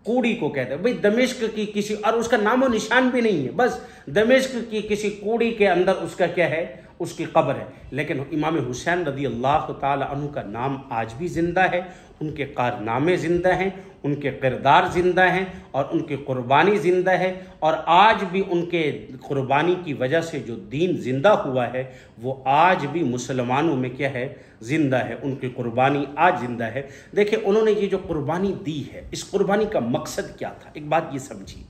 कूड़ी को कहते हैं भाई, दमिश्क की किसी, और उसका नामो निशान भी नहीं है, बस दमिश्क की किसी कूड़ी के अंदर उसका क्या है, उसकी कब्र है। लेकिन इमाम हुसैन रज़ी अल्लाह ताला अन्हु का नाम आज भी ज़िंदा है, उनके कारनामे ज़िंदा हैं, उनके किरदार ज़िंदा हैं और उनकी क़ुरबानी ज़िंदा है। और आज भी उनके क़ुरबानी की वजह से जो दीन ज़िंदा हुआ है वो आज भी मुसलमानों में क्या है, ज़िंदा है। उनकी क़ुरबानी आज ज़िंदा है। देखिए उन्होंने ये जो क़ुरबानी दी है, इस क़ुरबानी का मकसद क्या था, एक बात ये समझिए।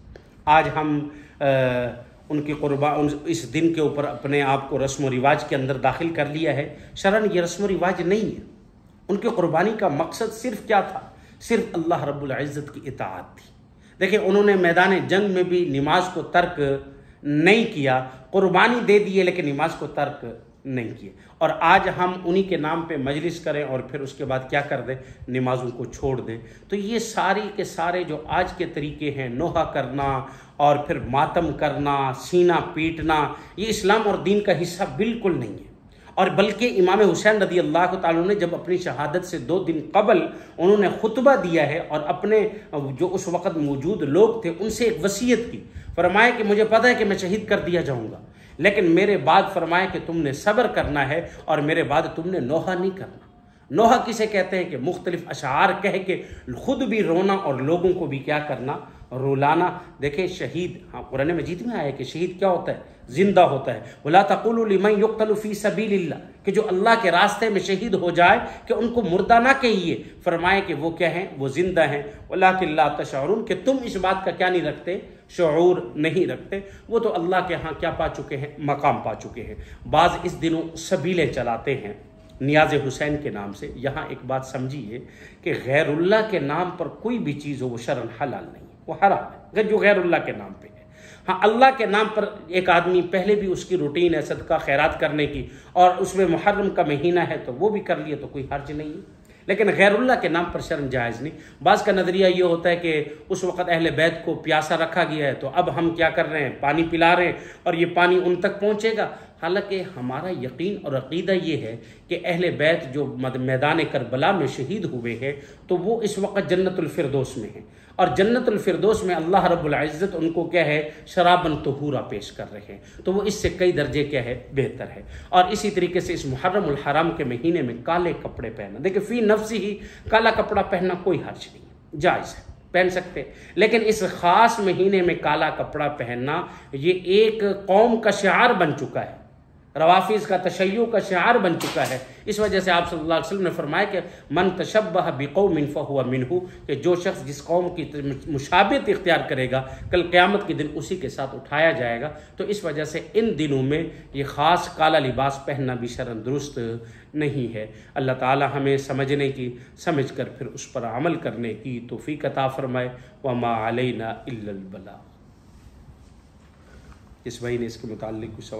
आज हम उनकी इस दिन के ऊपर अपने आप को रस्म व रिवाज के अंदर दाखिल कर लिया है। शरन ये रस्म व रिवाज नहीं है। उनकी क़ुरबानी का मकसद सिर्फ क्या था, सिर्फ अल्लाह रब्बुल इज़्ज़त की इताअत थी। देखिए उन्होंने मैदान जंग में भी नमाज को तर्क नहीं किया, क़ुरबानी दे दिए लेकिन नमाज को तर्क नहीं किए। और आज हम उन्हीं के नाम पे मजलिस करें और फिर उसके बाद क्या कर दें, नमाज़ों को छोड़ दें। तो ये सारी के सारे जो आज के तरीके हैं, नोहा करना और फिर मातम करना, सीना पीटना, ये इस्लाम और दीन का हिस्सा बिल्कुल नहीं है। और बल्कि इमाम हुसैन रज़ी अल्लाह ताला ने जब अपनी शहादत से 2 दिन कबल उन्होंने खुतबा दिया है और अपने जो उस वक़्त मौजूद लोग थे उनसे एक वसीयत की, फरमाया कि मुझे पता है कि मैं शहीद कर दिया जाऊँगा, लेकिन मेरे बाद फरमाया कि तुमने सब्र करना है और मेरे बाद तुमने नोहा नहीं करना। नोहा किसे कहते हैं कि मुख्तलिफ अशार कह के खुद भी रोना और लोगों को भी क्या करना, रुलाना। देखें शहीद, हाँ कुरान मजीद में आया है कि शहीद क्या होता है, जिंदा होता है। वला तक़ूलू लिमन युक़्तलू फ़ी सबीलिल्लाह, कि जो अल्लाह के रास्ते में शहीद हो जाए कि उनको मुर्दा ना कहिए, फरमाए कि वो क्या हैं, वो जिंदा हैं। वलाकिन ला तशऊरून, कि तुम इस बात का क्या नहीं रखते, शऊर नहीं रखते। वो तो अल्लाह के यहाँ क्या पा चुके हैं, मकाम पा चुके हैं। बाज़ इस दिनों सबीले चलाते हैं नियाज़ हुसैन के नाम से। यहाँ एक बात समझिए कि गैरुल्लाह के नाम पर कोई भी चीज़ हो वो शरन हलाल नहीं, वो हराम है जो गैरुल्लाह के नाम पे है। हाँ, अल्लाह के नाम पर एक आदमी पहले भी उसकी रूटीन है सदका खैरात करने की और उसमें मुहर्रम का महीना है तो वो भी कर लिए तो कोई हर्ज नहीं है, लेकिन गैरुल्लाह के नाम पर शर्म जायज़ नहीं। बाज़ का नज़रिया ये होता है कि उस वक़्त अहले बैत को प्यासा रखा गया है तो अब हम क्या कर रहे हैं, पानी पिला रहे हैं और ये पानी उन तक पहुँचेगा। हालांकि हमारा यकीन और अक़ीदा ये है कि अहले बैत जो मैदान करबला में शहीद हुए हैं तो वो इस वक्त जन्नतुल फिरदौस में हैं और जन्नतुल फिरदौस में अल्लाह रब्बुल इज़्ज़त उनको क्या है, शराबन तहूरा पेश कर रहे हैं, तो वो इससे कई दर्जे क्या है, बेहतर है। और इसी तरीके से इस मुहर्रमुल हराम के महीने में काले कपड़े पहनना, देखिए फ़ी नफ्सी ही काला कपड़ा पहनना कोई हर्ज नहीं, जायज़ है, पहन सकते, लेकिन इस ख़ास महीने में काला कपड़ा पहनना ये एक कौम का शिआर बन चुका है, रवाफिज़ का तशय्युअ का शिआर बन चुका है। इस वजह से आप सल्लल्लाहु अलैहि वसल्लम ने फरमाया कि मन तशब्बह बिक़ौमिन फ़हुवा मिन्हु, कि जो शख्स जिस कौम की मुशाबिहत इख्तियार करेगा कल क़यामत के दिन उसी के साथ उठाया जाएगा। तो इस वजह से इन दिनों में ये ख़ास काला लिबास पहनना भी शरअन दुरुस्त नहीं है। अल्लाह ताला हमें समझने की, समझ कर फिर उस पर अमल करने की तौफ़ीक़ अता फ़रमाए। वमा अलैना इल्लल बलाग़। इस भाई ने इसके मुताल्लिक़ कुछ सवाल